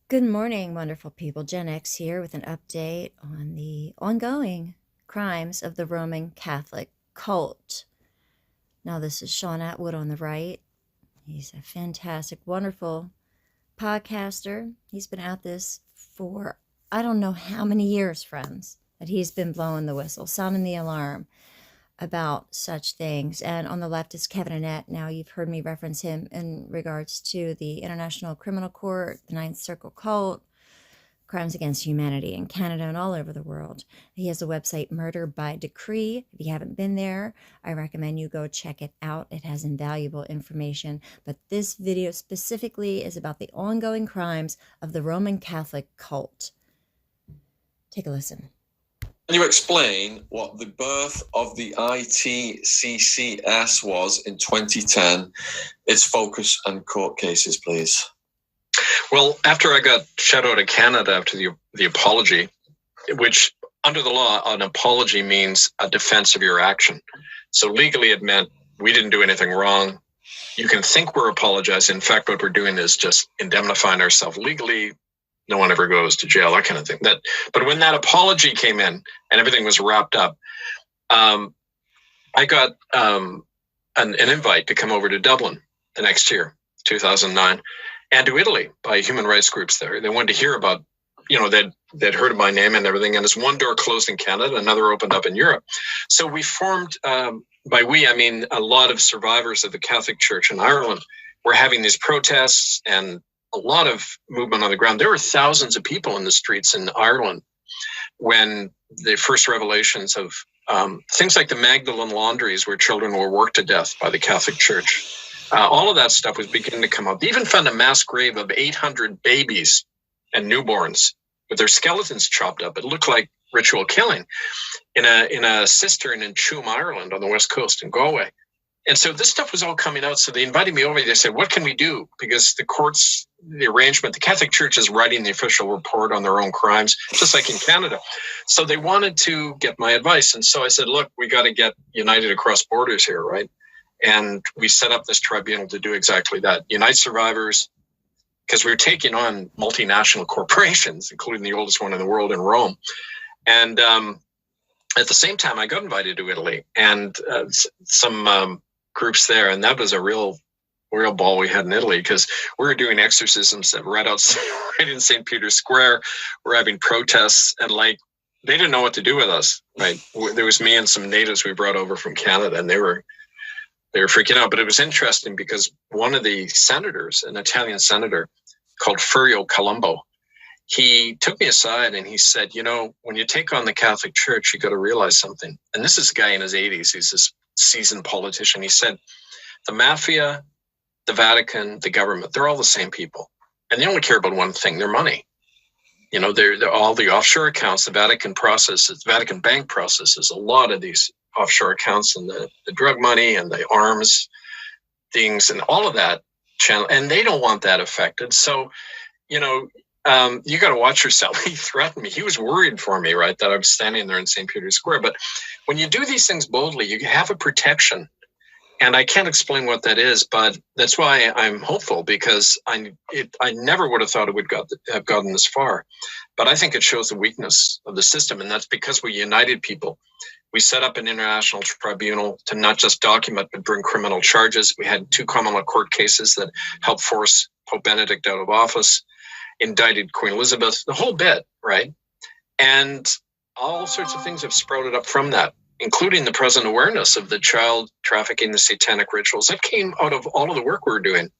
Good morning, wonderful people. Gen X here with an update on the ongoing crimes of the Roman Catholic cult. Now, this is Sean Atwood on the right. He's a fantastic, wonderful podcaster. He's been at this for I don't know how many years, friends, that he's been blowing the whistle, sounding the alarm about such things. And on the left is Kevin Annett. Now, you've heard me reference him in regards to the International Criminal Court, the Ninth Circle Cult, crimes against humanity in Canada and all over the world. He has a website, Murder by Decree. If you haven't been there, I recommend you go check it out. It has invaluable information. But this video specifically is about the ongoing crimes of the Roman Catholic cult. Take a listen. Can you explain what the birth of the ITCCS was in 2010, its focus and court cases, please? Well, after I got shut out of Canada after the apology, which under the law, an apology means a defense of your action. So legally it meant we didn't do anything wrong. You can think we're apologizing. In fact, what we're doing is just indemnifying ourselves legally. No one ever goes to jail, that kind of thing. But when that apology came in and everything was wrapped up, I got an invite to come over to Dublin the next year, 2009, and to Italy by human rights groups there. They wanted to hear about, they'd heard of my name and everything. And as one door closed in Canada, another opened up in Europe. So we formed, by we, I mean a lot of survivors of the Catholic Church in Ireland were having these protests and a lot of movement on the ground. There were thousands of people in the streets in Ireland when the first revelations of things like the Magdalene laundries where children were worked to death by the Catholic Church. All of that stuff was beginning to come out. They even found a mass grave of 800 babies and newborns with their skeletons chopped up. It looked like ritual killing in a cistern in Tuam, Ireland on the west coast in Galway. And so this stuff was all coming out. So they invited me over. They said, what can we do? Because the courts, the arrangement, the Catholic Church is writing the official report on their own crimes, just like in Canada. So they wanted to get my advice. And so I said, look, we got to get united across borders here, right? And we set up this tribunal to do exactly that. Unite survivors, because we were taking on multinational corporations, including the oldest one in the world in Rome. And at the same time, I got invited to Italy and some groups there, and that was a real ball we had in Italy because we were doing exorcisms right outside, right in St. Peter's Square. We're having protests, and they didn't know what to do with us. Right, there was me and some natives we brought over from Canada, and they were freaking out. But it was interesting because one of the senators, an Italian senator called Furio Colombo, he took me aside and he said, when you take on the Catholic Church, you got to realize something. And this is a guy in his 80s. He's this seasoned politician. He said, the mafia, the Vatican, the government, they're all the same people. And they only care about one thing, their money. They're all the offshore accounts, the Vatican processes, the Vatican bank processes, a lot of these offshore accounts and the drug money and the arms things and all of that channel. And they don't want that affected. So, you got to watch yourself. He threatened me. He was worried for me, right, that I was standing there in St. Peter's Square. But when you do these things boldly, you have a protection. And I can't explain what that is, but that's why I'm hopeful, because I never would have thought it would have gotten this far. But I think it shows the weakness of the system, and that's because we united people. We set up an international tribunal to not just document, but bring criminal charges. We had 2 common law court cases that helped force Pope Benedict out of office, indicted Queen Elizabeth, the whole bit, right? And all sorts of things have sprouted up from that, including the present awareness of the child trafficking, the satanic rituals. That came out of all of the work we were doing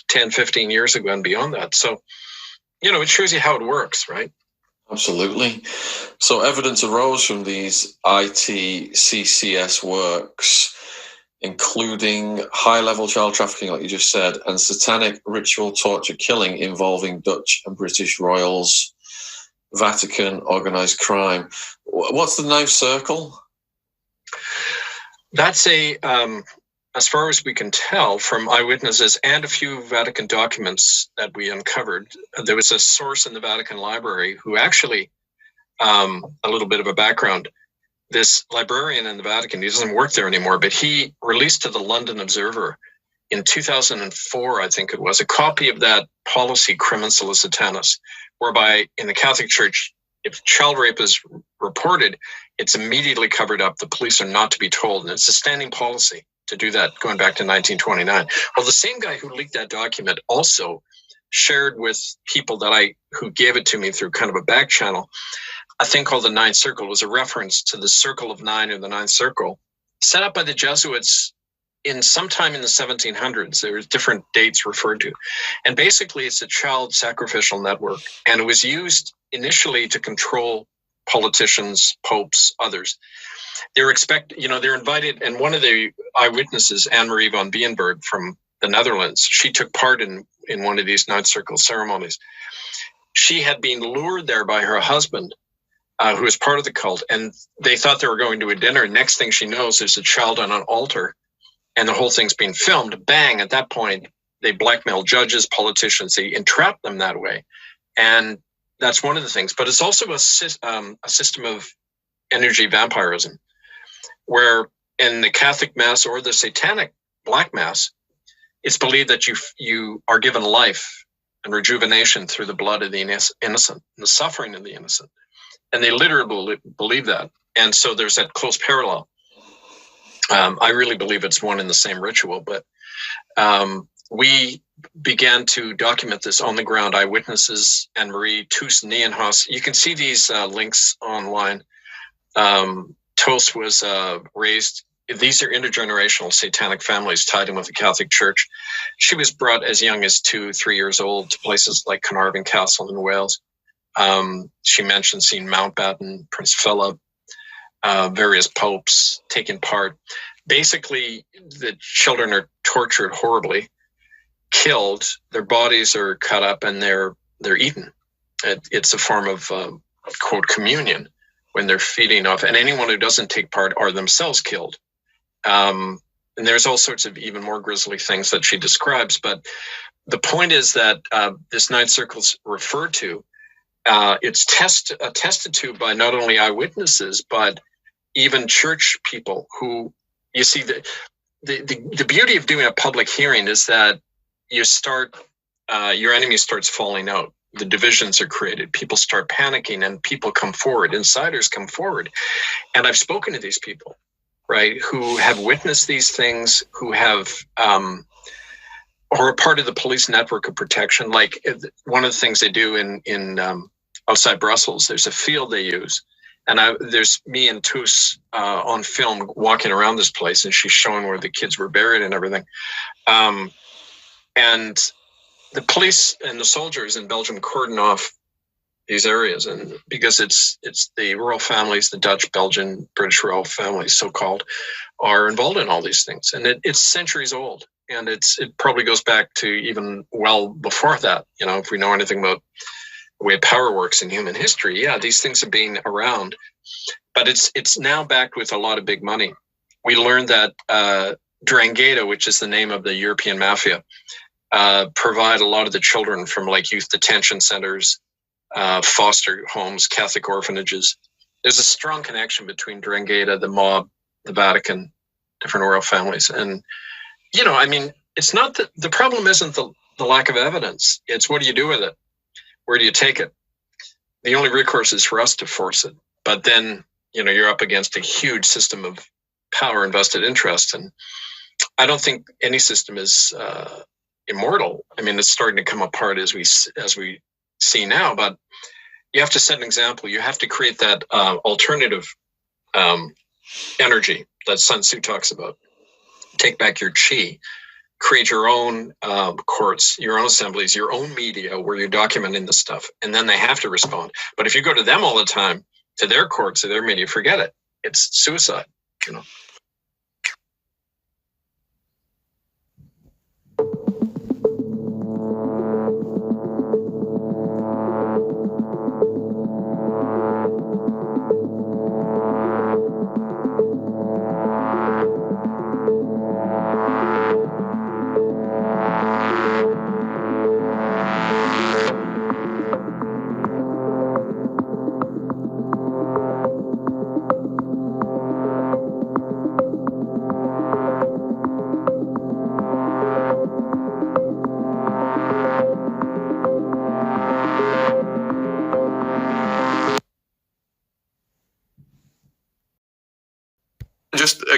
10, 15 years ago and beyond that. So, it shows you how it works, right? Absolutely. So evidence arose from these ITCCS works, including high-level child trafficking, like you just said, and satanic ritual torture killing involving Dutch and British royals, Vatican, organized crime. What's the Ninth Circle? That's as far as we can tell from eyewitnesses and a few Vatican documents that we uncovered, there was a source in the Vatican library who actually, a little bit of a background, this librarian in the Vatican, he doesn't work there anymore, but he released to the London Observer in 2004, I think it was, a copy of that policy, Crimen Solicitatis, whereby in the Catholic Church, if child rape is reported, it's immediately covered up. The police are not to be told. And it's a standing policy to do that going back to 1929. Well, the same guy who leaked that document also shared with people who gave it to me through kind of a back channel, a thing called the Ninth Circle. It was a reference to the Circle of Nine, or the Ninth Circle, set up by the Jesuits in sometime in the 1700s. There was different dates referred to. And basically it's a child sacrificial network. And it was used initially to control politicians, popes, others. They're invited, and one of the eyewitnesses, Anne-Marie van Bienberg from the Netherlands, she took part in one of these Ninth Circle ceremonies. She had been lured there by her husband, who was part of the cult, and they thought they were going to a dinner. Next thing she knows, there's a child on an altar, and the whole thing's being filmed. Bang, at that point, they blackmail judges, politicians, they entrap them that way. And that's one of the things. But it's also a system of energy vampirism, where in the Catholic Mass or the Satanic Black Mass, it's believed that you are given life and rejuvenation through the blood of the innocent, the suffering of the innocent. And they literally believe that. And so there's that close parallel. I really believe it's one and the same ritual, but we began to document this on the ground. Eyewitnesses, Anne-Marie, Toos, Nienhaus. You can see these links online. Toos was raised, these are intergenerational Satanic families tied in with the Catholic Church. She was brought as young as 2-3 years old to places like Carnarvon Castle in Wales. She mentioned seeing Mountbatten, Prince Philip, various popes taking part. Basically, the children are tortured horribly, killed, their bodies are cut up, and they're eaten. It's a form of, quote, communion when they're feeding off, and anyone who doesn't take part are themselves killed. And there's all sorts of even more grisly things that she describes. But the point is that this Ninth Circle's referred to, it's attested to by not only eyewitnesses, but even church people who, you see, the beauty of doing a public hearing is that you start, your enemy starts falling out. The divisions are created. People start panicking and people come forward. Insiders come forward. And I've spoken to these people, right, who have witnessed these things, who have, or are part of the police network of protection. Like one of the things they do in outside Brussels, there's a field they use. And there's me and Toos on film walking around this place, and she's showing where the kids were buried and everything. And the police and the soldiers in Belgium cordon off these areas, and because it's the royal families, the Dutch, Belgian, British royal families, so-called, are involved in all these things, and it's centuries old, and it probably goes back to even well before that. You know, if we know anything about the way power works in human history, yeah, these things have been around, but it's now backed with a lot of big money. We learned that Drangheta, which is the name of the European mafia, provide a lot of the children from like youth detention centers, foster homes, Catholic orphanages. There's a strong connection between Drangheta, the mob, the Vatican, different royal families. And, you know, I mean, it's not that the problem isn't the lack of evidence. It's what do you do with it? Where do you take it? The only recourse is for us to force it. But then, you know, you're up against a huge system of power and vested interest. And I don't think any system is immortal. I mean, it's starting to come apart as we see now, but you have to set an example. You have to create that alternative energy that Sun Tzu talks about. Take back your chi. Create your own courts, your own assemblies, your own media where you're documenting this stuff, and then they have to respond. But if you go to them all the time, to their courts, to their media, forget it. It's suicide, you know.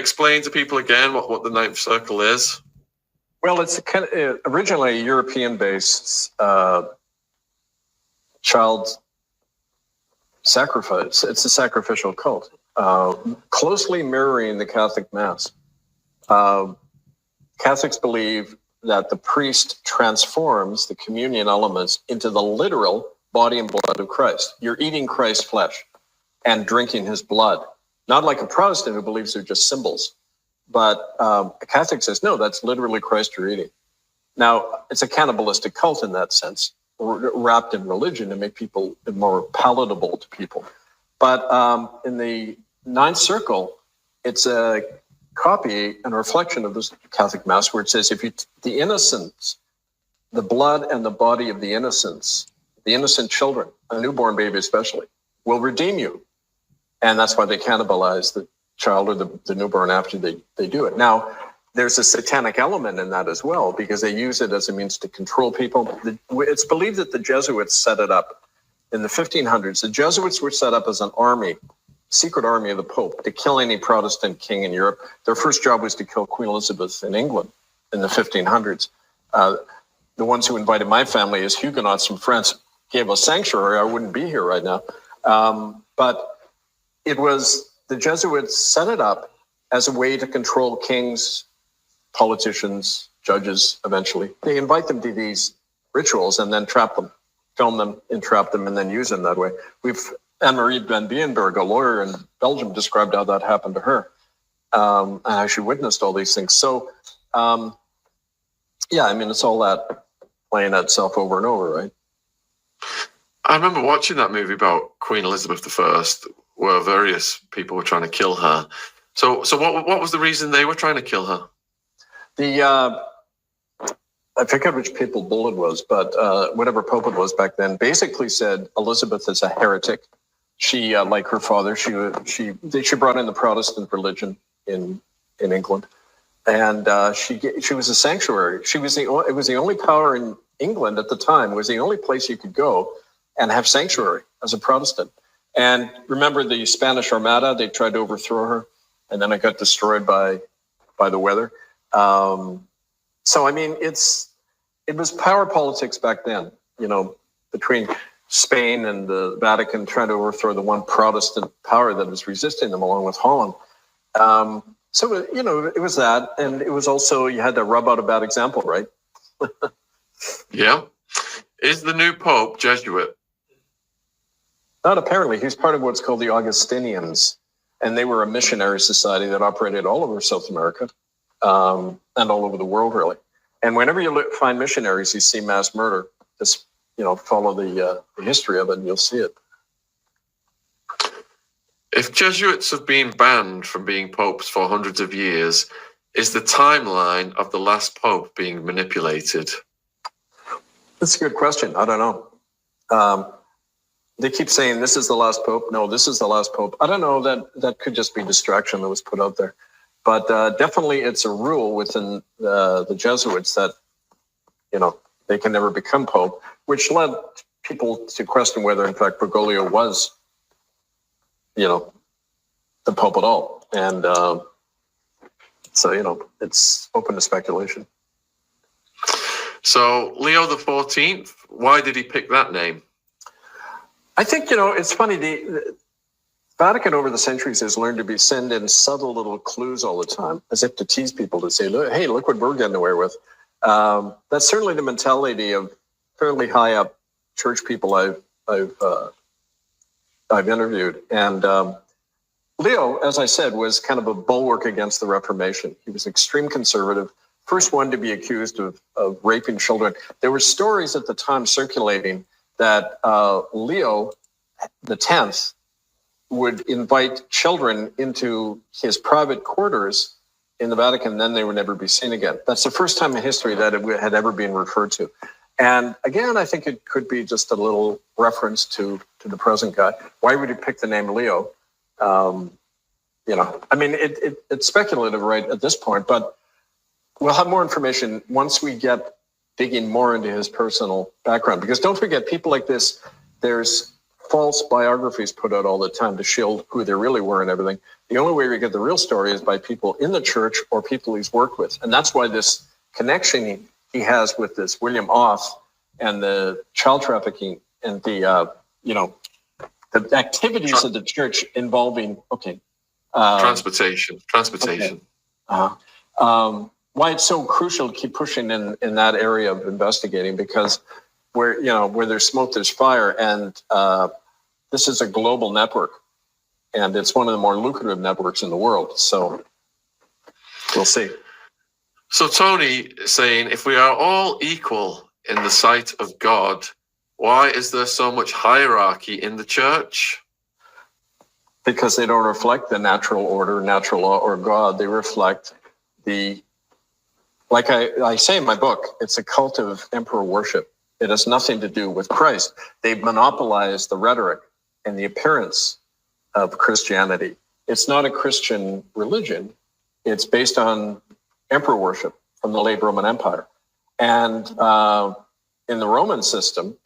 explain to people again what the ninth circle is? Well, it's originally a European-based child sacrifice. It's a sacrificial cult, closely mirroring the Catholic Mass. Catholics believe that the priest transforms the communion elements into the literal body and blood of Christ. You're eating Christ's flesh and drinking his blood. Not like a Protestant who believes they're just symbols. But a Catholic says, no, that's literally Christ you're eating. Now, it's a cannibalistic cult in that sense, wrapped in religion to make people more palatable to people. But in the ninth circle, it's a copy and a reflection of this Catholic Mass where it says, if you the innocents, the blood and the body of the innocents, the innocent children, a newborn baby especially, will redeem you. And that's why they cannibalize the child or the newborn after they do it. Now, there's a satanic element in that as well, because they use it as a means to control people. It's believed that the Jesuits set it up in the 1500s. The Jesuits were set up as an army, secret army of the Pope, to kill any Protestant king in Europe. Their first job was to kill Queen Elizabeth in England in the 1500s. The ones who invited my family as Huguenots from France gave us sanctuary. I wouldn't be here right now. But it was the Jesuits set it up as a way to control kings, politicians, judges, eventually. They invite them to these rituals and then trap them, film them, entrap them, and then use them that way. Anne-Marie van Bienberg, a lawyer in Belgium, described how that happened to her, and how she witnessed all these things. So, yeah, I mean, it's all that playing itself over and over, right? I remember watching that movie about Queen Elizabeth I, where various people were trying to kill her. So what was the reason they were trying to kill her? I forget which papal bull it was, but whatever pope it was back then, basically said Elizabeth is a heretic. She, like her father, she brought in the Protestant religion in England, and she was a sanctuary. It was the only power in England at the time. It was the only place you could go and have sanctuary as a Protestant. And remember the Spanish Armada? They tried to overthrow her, and then it got destroyed by the weather. So I mean, it was power politics back then. You know, between Spain and the Vatican trying to overthrow the one Protestant power that was resisting them, along with Holland. So you know, it was that, and it was also you had to rub out a bad example, right? Yeah. Is the new Pope Jesuit? Not apparently. He's part of what's called the Augustinians, and they were a missionary society that operated all over South America and all over the world, really. And whenever you find missionaries, you see mass murder. Just follow the history of it, and you'll see it. If Jesuits have been banned from being popes for hundreds of years, is the timeline of the last pope being manipulated? That's a good question. I don't know. They keep saying this is the last pope. No, this is the last pope. I don't know. That could just be distraction that was put out there. But definitely it's a rule within the Jesuits that, they can never become pope, which led people to question whether, in fact, Bergoglio was, the pope at all. And so, it's open to speculation. So Leo the 14th, why did he pick that name? I think, it's funny. The Vatican over the centuries has learned to send in subtle little clues all the time, as if to tease people to say, hey, look what we're getting away with. That's certainly the mentality of fairly high up church people I've interviewed. And Leo, as I said, was kind of a bulwark against the Reformation. He was extreme conservative, first one to be accused of raping children. There were stories at the time circulating that Leo the 10th would invite children into his private quarters in the Vatican, then they would never be seen again. That's the first time in history that it had ever been referred to. And again, I think it could be just a little reference to the present guy. Why would he pick the name Leo? It's speculative right at this point, but we'll have more information once we get digging more into his personal background. Because don't forget, people like this, there's false biographies put out all the time to shield who they really were and everything. The only way we get the real story is by people in the church or people he's worked with. And that's why this connection he has with this William Off and the child trafficking and the, the activities of the church involving, transportation. Okay. Why it's so crucial to keep pushing in that area of investigating, because where there's smoke, there's fire. And this is a global network, and it's one of the more lucrative networks in the world. So we'll see. So Tony saying, if we are all equal in the sight of God, why is there so much hierarchy in the church? Because they don't reflect the natural order, natural law, or God. They reflect like I say in my book, it's a cult of emperor worship. It has nothing to do with Christ. They've monopolized the rhetoric and the appearance of Christianity. It's not a Christian religion. It's based on emperor worship from the late Roman Empire. And in the Roman system,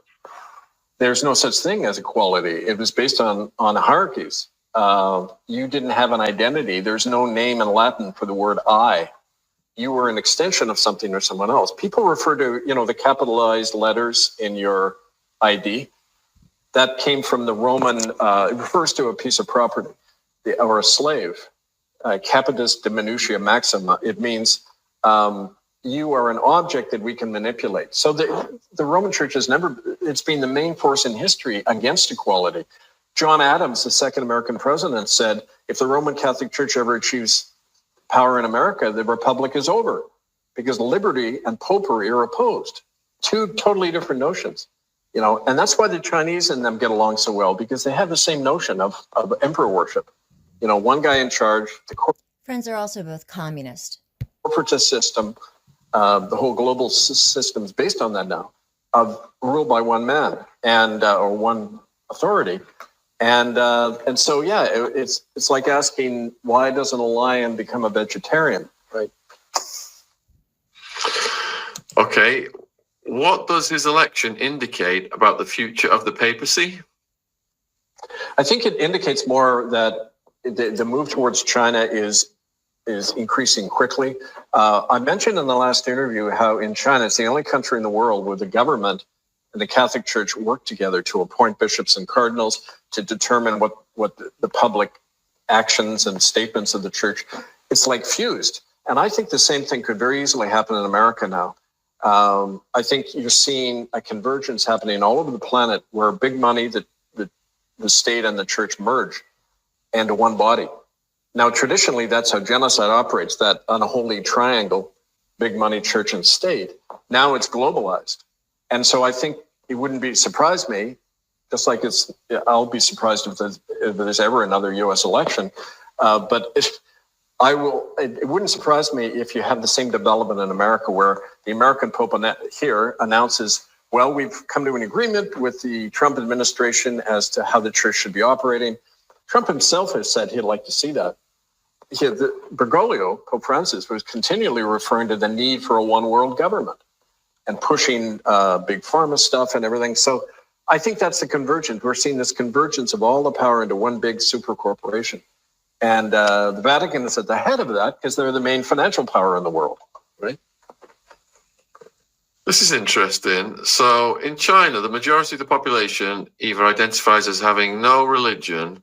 there's no such thing as equality. It was based on hierarchies. You didn't have an identity. There's no name in Latin for the word I. You were an extension of something or someone else. People refer to, the capitalized letters in your ID. That came from the Roman, it refers to a piece of property or a slave. Capitis diminutia maxima. It means you are an object that we can manipulate. So the Roman Church has it's been the main force in history against equality. John Adams, the second American president, said, if the Roman Catholic Church ever achieves power in America, the republic is over, because liberty and popery are opposed. Two totally different notions, and that's why the Chinese and them get along so well, because they have the same notion of emperor worship. One guy in charge. The Friends are also both communist. Corporatist system, the whole global system is based on that now, of rule by one man and or one authority. And so, it's like asking, why doesn't a lion become a vegetarian, right? Okay. What does his election indicate about the future of the papacy? I think it indicates more that the move towards China is increasing quickly. I mentioned in the last interview how in China, it's the only country in the world where the government and the Catholic Church work together to appoint bishops and cardinals to determine what the public actions and statements of the church. It's like fused. And I think the same thing could very easily happen in America now. I think you're seeing a convergence happening all over the planet where big money, the state and the church merge into one body. Now, traditionally, that's how genocide operates, that unholy triangle, big money, church and state. Now it's globalized. And so I think it wouldn't surprise me, just like I'll be surprised if there's ever another U.S. election. But it wouldn't surprise me if you have the same development in America, where the American Pope Annett here announces, well, we've come to an agreement with the Trump administration as to how the church should be operating. Trump himself has said he'd like to see that. Bergoglio, Pope Francis, was continually referring to the need for a one world government and pushing big pharma stuff and everything. So I think that's the convergence. We're seeing this convergence of all the power into one big super corporation. And the Vatican is at the head of that because they're the main financial power in the world, right? This is interesting. So in China, the majority of the population either identifies as having no religion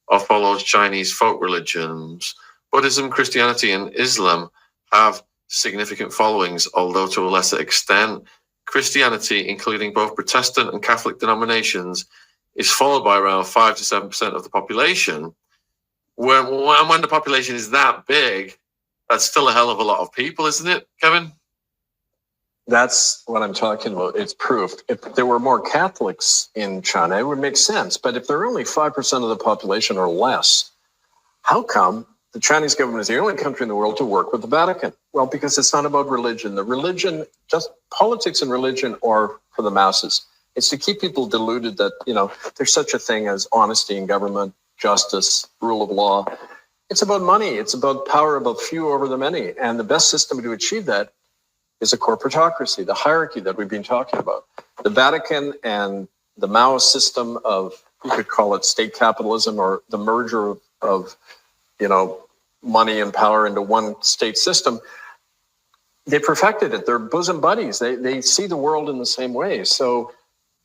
or follows Chinese folk religions. Buddhism, Christianity, and Islam have significant followings, although to a lesser extent. Christianity, including both Protestant and Catholic denominations, is followed by around 5 to 7% of the population. When the population is that big, that's still a hell of a lot of people, isn't it, Kevin? That's what I'm talking about. It's proof. If there were more Catholics in China, it would make sense. But if there are only 5% of the population or less, how come the Chinese government is the only country in the world to work with the Vatican? Well, because it's not about religion. The religion, just politics and religion are for the masses. It's to keep people deluded that, there's such a thing as honesty in government, justice, rule of law. It's about money. It's about power of a few over the many. And the best system to achieve that is a corporatocracy, the hierarchy that we've been talking about. The Vatican and the Mao system of, you could call it state capitalism, or the merger of money and power into one state system. They perfected it. They're bosom buddies. They see the world in the same way. So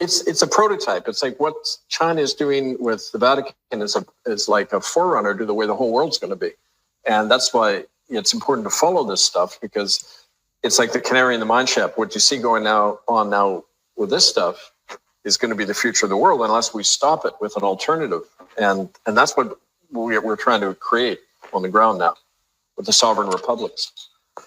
it's a prototype. It's like what China is doing with the Vatican is like a forerunner to the way the whole world's going to be. And that's why it's important to follow this stuff, because it's like the canary in the mine shaft. What you see going on now with this stuff is going to be the future of the world unless we stop it with an alternative. And that's what we're trying to create on the ground now with the sovereign republics.